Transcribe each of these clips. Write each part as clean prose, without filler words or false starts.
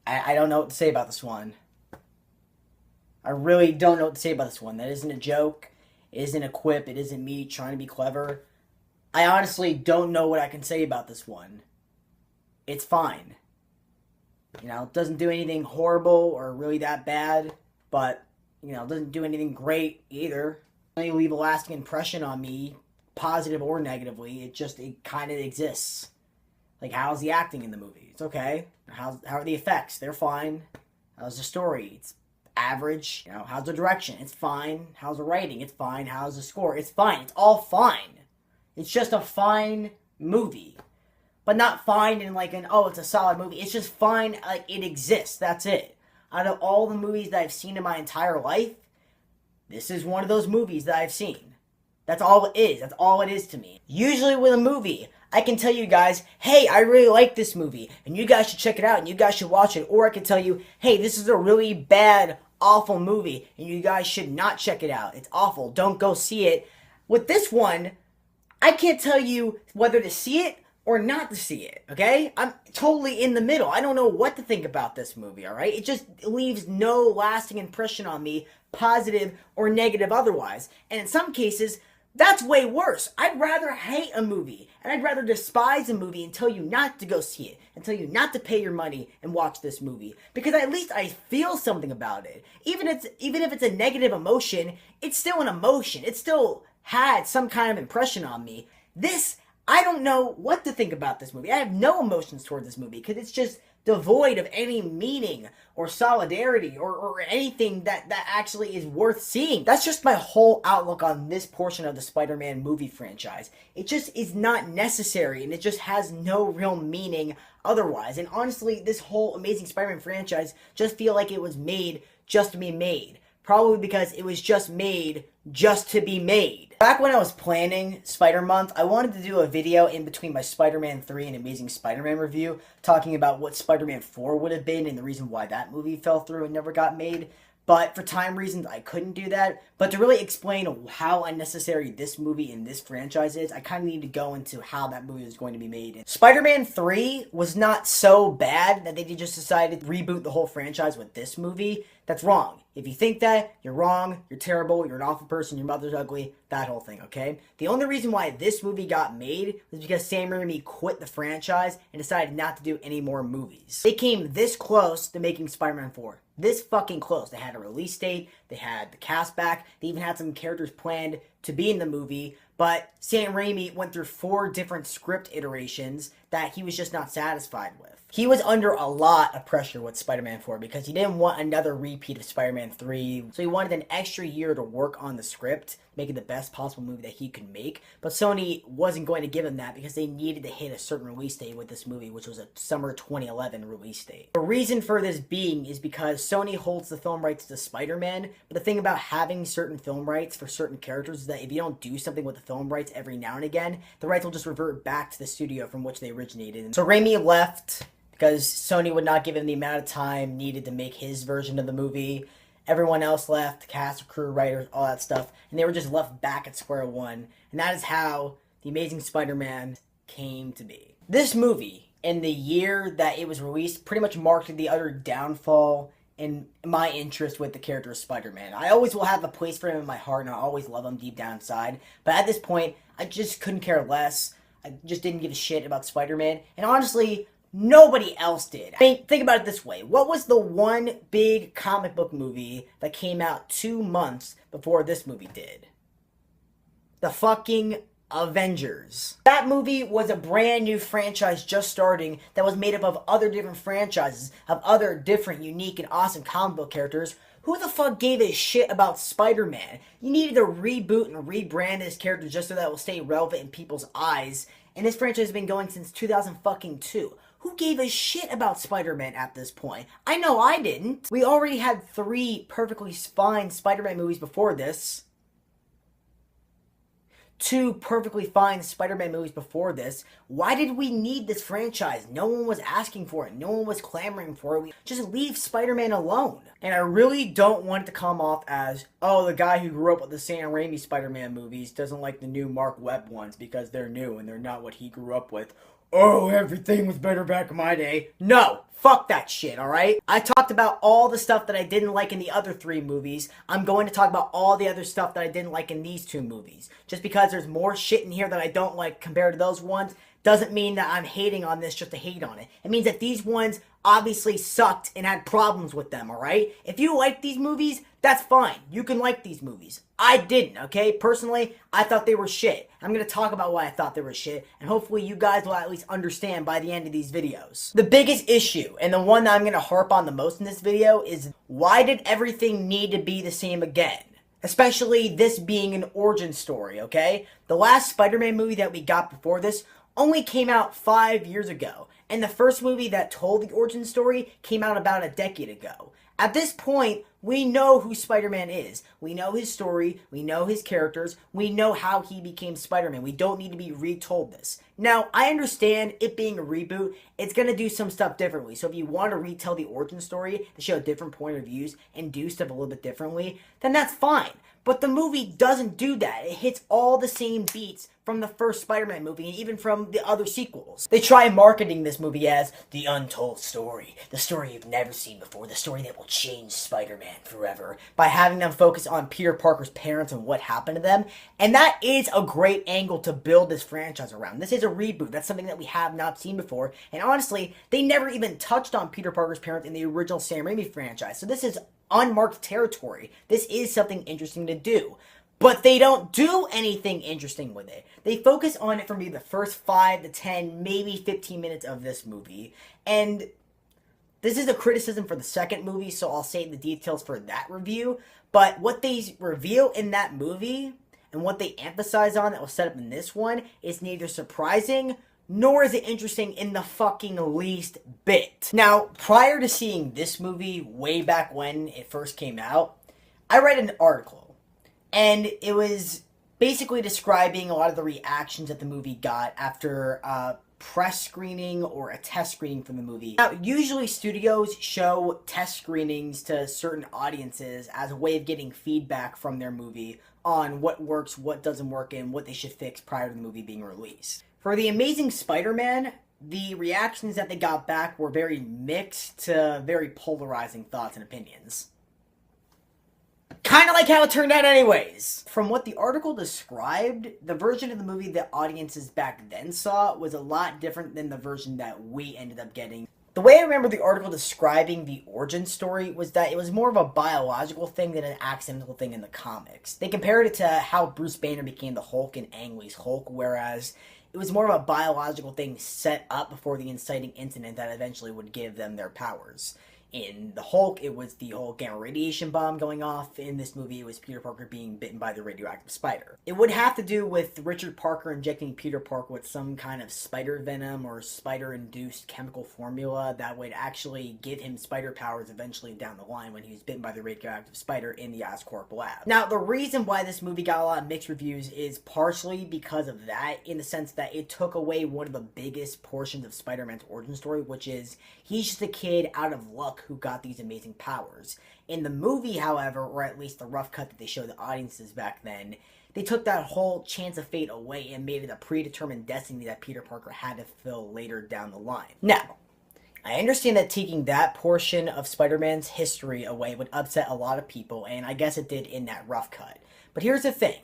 I don't know what to say about this one. I really don't know what to say about this one. That isn't a joke. It isn't a quip. It isn't me trying to be clever. I honestly don't know what I can say about this one. It's fine. It doesn't do anything horrible or really that bad, but, it doesn't do anything great either. It doesn't leave a lasting impression on me, positive or negatively. It kind of exists. Like, how's the acting in the movie? It's okay. How are the effects? They're fine. How's the story? It's average. How's the direction? It's fine. How's the writing? It's fine. How's the score? It's fine. It's all fine. It's just a fine movie. But not fine in like oh, it's a solid movie. It's just fine, like it exists. That's it. Out of all the movies that I've seen in my entire life, this is one of those movies that I've seen. That's all it is. That's all it is to me. Usually with a movie, I can tell you guys, hey, I really like this movie, and you guys should check it out, and you guys should watch it. Or I can tell you, hey, this is a really bad, awful movie, and you guys should not check it out. It's awful. Don't go see it. With this one, I can't tell you whether to see it or not to see it, okay? I'm totally in the middle. I don't know what to think about this movie, alright? It just leaves no lasting impression on me, positive or negative otherwise. And in some cases, that's way worse. I'd rather hate a movie, and I'd rather despise a movie and tell you not to go see it, and tell you not to pay your money and watch this movie. Because at least I feel something about it. Even if it's a negative emotion, it's still an emotion. It still had some kind of impression on me. This, I don't know what to think about this movie. I have no emotions toward this movie because it's just devoid of any meaning or solidarity or anything that actually is worth seeing. That's just my whole outlook on this portion of the Spider-Man movie franchise. It just is not necessary, and it just has no real meaning otherwise. And honestly, this whole Amazing Spider-Man franchise just feel like it was made just to be made. Probably because it was just made just to be made. Back when I was planning Spider-Month, I wanted to do a video in between my Spider-Man 3 and Amazing Spider-Man review, talking about what Spider-Man 4 would have been and the reason why that movie fell through and never got made. But for time reasons, I couldn't do that. But to really explain how unnecessary this movie and this franchise is, I kind of need to go into how that movie is going to be made. Spider-Man 3 was not so bad that they just decided to reboot the whole franchise with this movie. That's wrong. If you think that, you're wrong, you're terrible, you're an awful person, your mother's ugly, that whole thing, okay? The only reason why this movie got made was because Sam Raimi quit the franchise and decided not to do any more movies. They came this close to making Spider-Man 4. This fucking close. They had a release date, they had the cast back, they even had some characters planned to be in the movie, but Sam Raimi went through 4 different script iterations that he was just not satisfied with. He was under a lot of pressure with Spider-Man 4 because he didn't want another repeat of Spider-Man 3, so he wanted an extra year to work on the script, make it the best possible movie that he could make, but Sony wasn't going to give him that because they needed to hit a certain release date with this movie, which was a summer 2011 release date. The reason for this being is because Sony holds the film rights to Spider-Man, but the thing about having certain film rights for certain characters is that if you don't do something with the film rights every now and again, the rights will just revert back to the studio from which they originated. So Raimi left because Sony would not give him the amount of time needed to make his version of the movie. Everyone else left, cast, crew, writers, all that stuff, and they were just left back at square one. And that is how The Amazing Spider-Man came to be. This movie, in the year that it was released, pretty much marked the utter downfall in my interest with the character of Spider-Man. I always will have a place for him in my heart, and I always love him deep down inside. But at this point, I just couldn't care less. I just didn't give a shit about Spider-Man. And honestly, nobody else did. I mean, think about it this way. What was the one big comic book movie that came out 2 months before this movie did? The fucking Avengers. That movie was a brand new franchise just starting that was made up of other different franchises, of other different unique and awesome comic book characters. Who the fuck gave a shit about Spider-Man? You needed to reboot and rebrand this character just so that it will stay relevant in people's eyes. And this franchise has been going since 2002. Who gave a shit about Spider-Man at this point? I know I didn't. We already had 3 perfectly fine Spider-Man movies before this. 2 perfectly fine Spider-Man movies before this. Why did we need this franchise? No one was asking for it. No one was clamoring for it. Just leave Spider-Man alone. And I really don't want it to come off as, oh, the guy who grew up with the Sam Raimi Spider-Man movies doesn't like the new Mark Webb ones because they're new and they're not what he grew up with. oh, everything was better back in my day. No, fuck that shit, alright? I talked about all the stuff that I didn't like in the other 3 movies. I'm going to talk about all the other stuff that I didn't like in these 2 movies. Just because there's more shit in here that I don't like compared to those ones doesn't mean that I'm hating on this just to hate on it. It means that these ones obviously sucked and had problems with them, alright? If you like these movies, that's fine. You can like these movies. I didn't, okay? Personally, I thought they were shit. I'm going to talk about why I thought they were shit, and hopefully you guys will at least understand by the end of these videos. The biggest issue, and the one that I'm going to harp on the most in this video, is why did everything need to be the same again? Especially this being an origin story, okay? The last Spider-Man movie that we got before this only came out 5 years ago, and the first movie that told the origin story came out about a decade ago. At this point, we know who Spider-Man is. We know his story, we know his characters, we know how he became Spider-Man. We don't need to be retold this. Now, I understand it being a reboot, it's going to do some stuff differently. So if you want to retell the origin story to show a different point of views and do stuff a little bit differently, then that's fine. But the movie doesn't do that. It hits all the same beats from the first Spider-Man movie and even from the other sequels. They try marketing this movie as the untold story, the story you've never seen before, the story that will change Spider-Man forever, by having them focus on Peter Parker's parents and what happened to them. And that is a great angle to build this franchise around. This is a reboot. That's something that we have not seen before. And honestly, they never even touched on Peter Parker's parents in the original Sam Raimi franchise. So this is unmarked territory. This is something interesting to do. But they don't do anything interesting with it. They focus on it for maybe the first 5 to 10, maybe 15 minutes of this movie. And this is a criticism for the second movie, so I'll save the details for that review. But what they reveal in that movie and what they emphasize on that was set up in this one is neither surprising nor is it interesting in the fucking least bit. Now, prior to seeing this movie way back when it first came out, I read an article. And it was basically describing a lot of the reactions that the movie got after a press screening or a test screening for the movie. Now, usually studios show test screenings to certain audiences as a way of getting feedback from their movie on what works, what doesn't work, and what they should fix prior to the movie being released. For The Amazing Spider-Man, the reactions that they got back were very mixed to very polarizing thoughts and opinions. Kind of like how it turned out anyways. From what the article described, the version of the movie that audiences back then saw was a lot different than the version that we ended up getting. The way I remember the article describing the origin story was that it was more of a biological thing than an accidental thing in the comics. They compared it to how Bruce Banner became the Hulk in Ang Lee's Hulk, whereas it was more of a biological thing set up before the inciting incident that eventually would give them their powers. In the Hulk, it was the whole gamma radiation bomb going off. In this movie, it was Peter Parker being bitten by the radioactive spider. It would have to do with Richard Parker injecting Peter Parker with some kind of spider venom or spider-induced chemical formula that would actually give him spider powers eventually down the line when he was bitten by the radioactive spider in the Oscorp lab. Now, the reason why this movie got a lot of mixed reviews is partially because of that, in the sense that it took away one of the biggest portions of Spider-Man's origin story, which is he's just a kid out of luck who got these amazing powers. In the movie, however, or at least the rough cut that they showed the audiences back then, they took that whole chance of fate away and made it a predetermined destiny that Peter Parker had to fulfill later down the line. Now, I understand that taking that portion of Spider-Man's history away would upset a lot of people, and I guess it did in that rough cut. But here's the thing.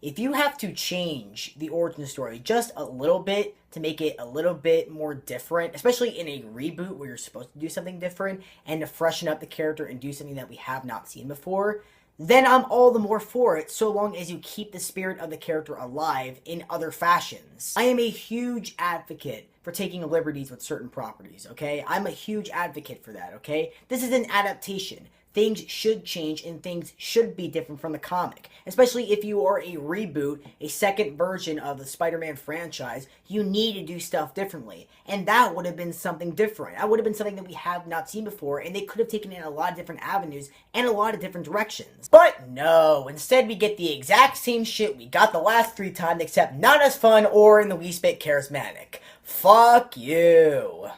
If you have to change the origin story just a little bit to make it a little bit more different, especially in a reboot where you're supposed to do something different, and to freshen up the character and do something that we have not seen before, then I'm all the more for it, so long as you keep the spirit of the character alive in other fashions. I am a huge advocate for taking liberties with certain properties, okay? I'm a huge advocate for that, okay? This is an adaptation. Things should change and things should be different from the comic. Especially if you are a reboot, a second version of the Spider-Man franchise, you need to do stuff differently. And that would have been something different. That would have been something that we have not seen before, and they could have taken it in a lot of different avenues and a lot of different directions. But no, instead we get the exact same shit we got the last 3 times, except not as fun or in the least bit charismatic. Fuck you.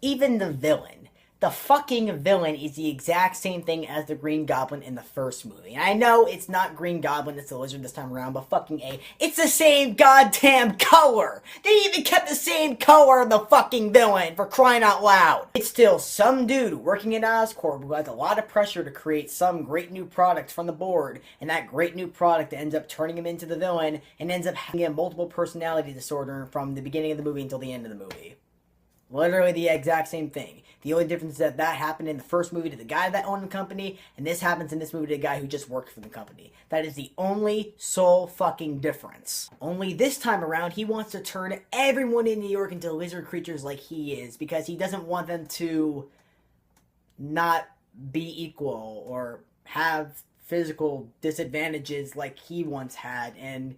Even the villain. The fucking villain is the exact same thing as the Green Goblin in the first movie. And I know it's not Green Goblin, it's the Lizard this time around, but fucking A. It's the same goddamn color! They even kept the same color of the fucking villain, for crying out loud! It's still some dude working at Oscorp who has a lot of pressure to create some great new product from the board, and that great new product ends up turning him into the villain, and ends up having a multiple personality disorder from the beginning of the movie until the end of the movie. Literally the exact same thing. The only difference is that that happened in the first movie to the guy that owned the company, and this happens in this movie to the guy who just worked for the company. That is the only sole fucking difference. Only this time around, he wants to turn everyone in New York into lizard creatures like he is, because he doesn't want them to not be equal or have physical disadvantages like he once had, and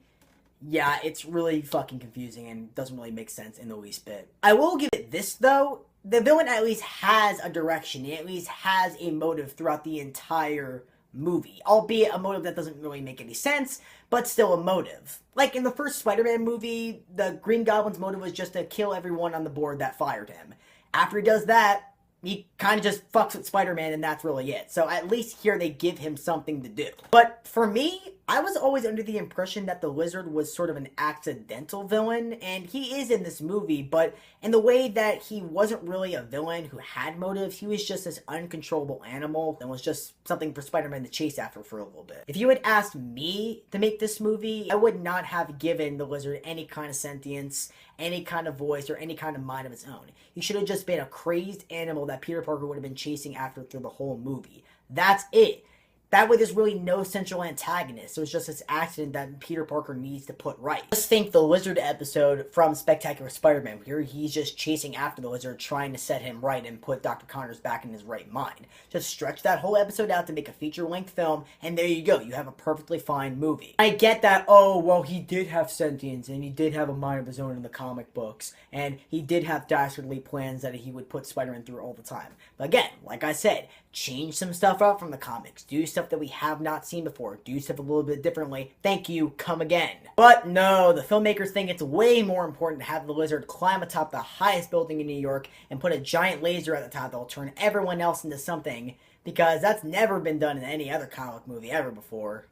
yeah, it's really fucking confusing and doesn't really make sense in the least bit. I will give it this, though. The villain at least has a direction. He at least has a motive throughout the entire movie. Albeit a motive that doesn't really make any sense, but still a motive. Like in the first Spider-Man movie, the Green Goblin's motive was just to kill everyone on the board that fired him. After he does that, he kind of just fucks with Spider-Man, and that's really it. So at least here they give him something to do. But for me, I was always under the impression that the Lizard was sort of an accidental villain, and he is in this movie, but in the way that he wasn't really a villain who had motives, he was just this uncontrollable animal and was just something for Spider-Man to chase after for a little bit. If you had asked me to make this movie, I would not have given the Lizard any kind of sentience, any kind of voice, or any kind of mind of its own. He should have just been a crazed animal that Peter Parker would have been chasing after through the whole movie. That's it. That way there's really no central antagonist, so it's just this accident that Peter Parker needs to put right. Just think the Lizard episode from Spectacular Spider-Man, where he's just chasing after the Lizard, trying to set him right and put Dr. Connors back in his right mind. Just stretch that whole episode out to make a feature-length film, and there you go, you have a perfectly fine movie. I get that, oh, well, he did have sentience, and he did have a mind of his own in the comic books, and he did have dastardly plans that he would put Spider-Man through all the time. But again, like I said, change some stuff out from the comics, do stuff that we have not seen before, do stuff a little bit differently, thank you, come again. But no, the filmmakers think it's way more important to have the Lizard climb atop the highest building in New York and put a giant laser at the top that will turn everyone else into something, because that's never been done in any other comic movie ever before.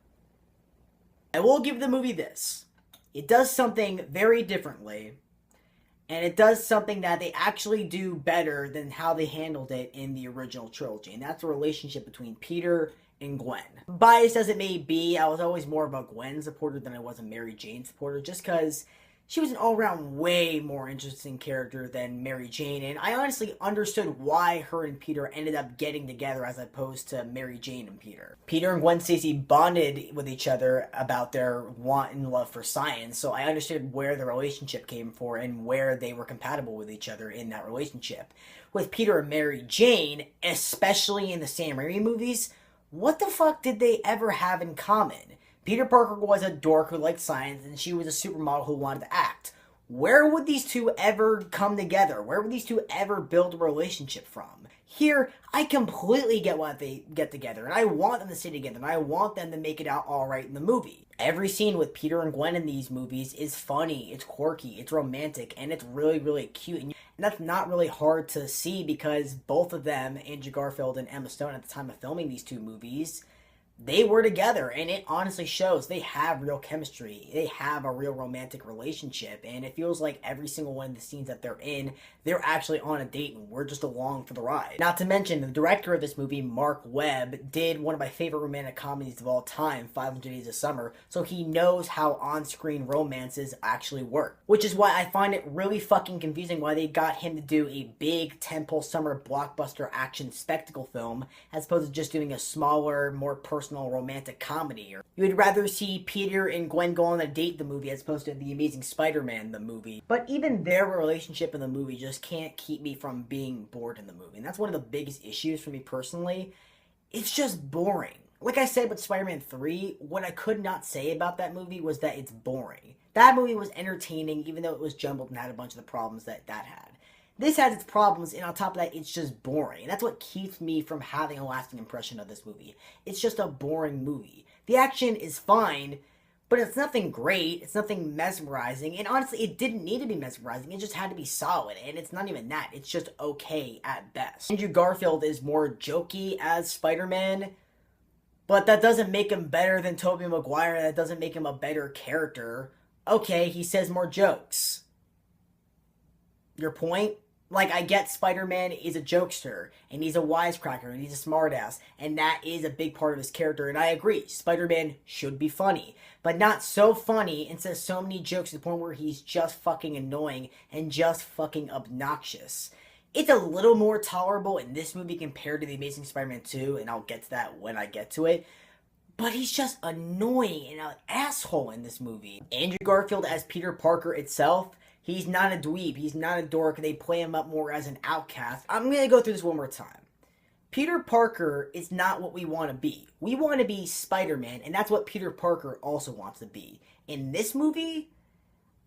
I will give the movie this. It does something very differently, and it does something that they actually do better than how they handled it in the original trilogy, and that's the relationship between Peter and Gwen. Biased as it may be, I was always more of a Gwen supporter than I was a Mary Jane supporter, just because she was an all-around way more interesting character than Mary Jane, and I honestly understood why her and Peter ended up getting together as opposed to Mary Jane and Peter. Peter and Gwen Stacy bonded with each other about their want and love for science, so I understood where the relationship came from and where they were compatible with each other in that relationship. With Peter and Mary Jane, especially in the Sam Raimi movies, what the fuck did they ever have in common? Peter Parker was a dork who liked science, and she was a supermodel who wanted to act. Where would these two ever come together? Where would these two ever build a relationship from? Here, I completely get why they get together, and I want them to stay together, and I want them to make it out alright in the movie. Every scene with Peter and Gwen in these movies is funny, it's quirky, it's romantic, and it's really, really cute. And that's not really hard to see because both of them, Andrew Garfield and Emma Stone, at the time of filming these two movies, they were together, and it honestly shows they have real chemistry. They have a real romantic relationship, and it feels like every single one of the scenes that they're in, they're actually on a date, and we're just along for the ride. Not to mention, the director of this movie, Mark Webb, did one of my favorite romantic comedies of all time, 500 Days of Summer, so he knows how on-screen romances actually work. Which is why I find it really fucking confusing why they got him to do a big tentpole summer blockbuster action spectacle film, as opposed to just doing a smaller, more personal romantic comedy. Or you would rather see Peter and Gwen go on a date in the movie as opposed to The Amazing Spider-Man the movie. But even their relationship in the movie just can't keep me from being bored in the movie. And that's one of the biggest issues for me personally. It's just boring. Like I said with Spider-Man 3, what I could not say about that movie was that it's boring. That movie was entertaining even though it was jumbled and had a bunch of the problems that had. This has its problems, and on top of that, it's just boring. And that's what keeps me from having a lasting impression of this movie. It's just a boring movie. The action is fine, But it's nothing great. It's nothing mesmerizing. And honestly, it didn't need to be mesmerizing. It just had to be solid. And it's not even that. It's just okay at best. Andrew Garfield is more jokey as Spider-Man, but that doesn't make him better than Tobey Maguire. That doesn't make him a better character. Okay, he says more jokes. Your point? Like, I get Spider-Man is a jokester, and he's a wisecracker, and he's a smartass, and that is a big part of his character, and I agree. Spider-Man should be funny, but not so funny and says so many jokes to the point where he's just fucking annoying and just fucking obnoxious. It's a little more tolerable in this movie compared to The Amazing Spider-Man 2, and I'll get to that when I get to it. But he's just annoying and an asshole in this movie. Andrew Garfield as Peter Parker itself, he's not a dweeb. He's not a dork. They play him up more as an outcast. I'm going to go through this one more time. Peter Parker is not what we want to be. We want to be Spider-Man, and that's what Peter Parker also wants to be. In this movie,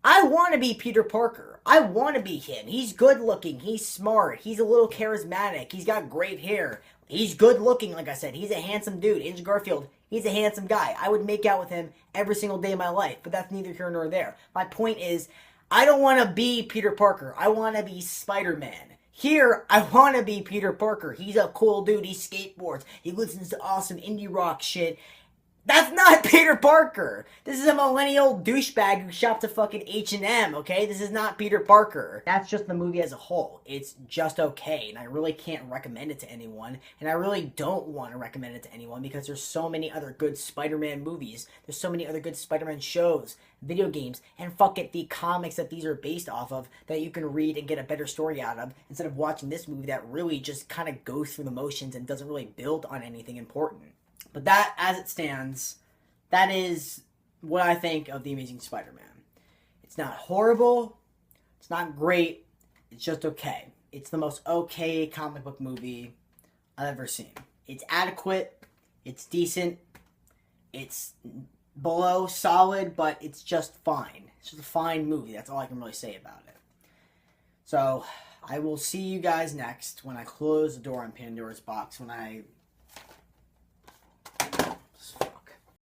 I want to be Peter Parker. I want to be him. He's good looking. He's smart. He's a little charismatic. He's got great hair. He's good looking, like I said. He's a handsome dude. Andrew Garfield, he's a handsome guy. I would make out with him every single day of my life, but that's neither here nor there. My point is, I don't want to be Peter Parker. I want to be Spider-Man. Here, I want to be Peter Parker. He's a cool dude. He skateboards. He listens to awesome indie rock shit. That's not Peter Parker. This is a millennial douchebag who shops at fucking H&M, okay? This is not Peter Parker. That's just the movie as a whole. It's just okay, and I really can't recommend it to anyone, and I really don't want to recommend it to anyone because there's so many other good Spider-Man movies. There's so many other good Spider-Man shows, video games, and fuck it, the comics that these are based off of that you can read and get a better story out of instead of watching this movie that really just kind of goes through the motions and doesn't really build on anything important. But that, as it stands, that is what I think of The Amazing Spider-Man. It's not horrible. It's not great. It's just okay. It's the most okay comic book movie I've ever seen. It's adequate. It's decent. It's below solid, but it's just fine. It's just a fine movie. That's all I can really say about it. So, I will see you guys next when I close the door on Pandora's box, when I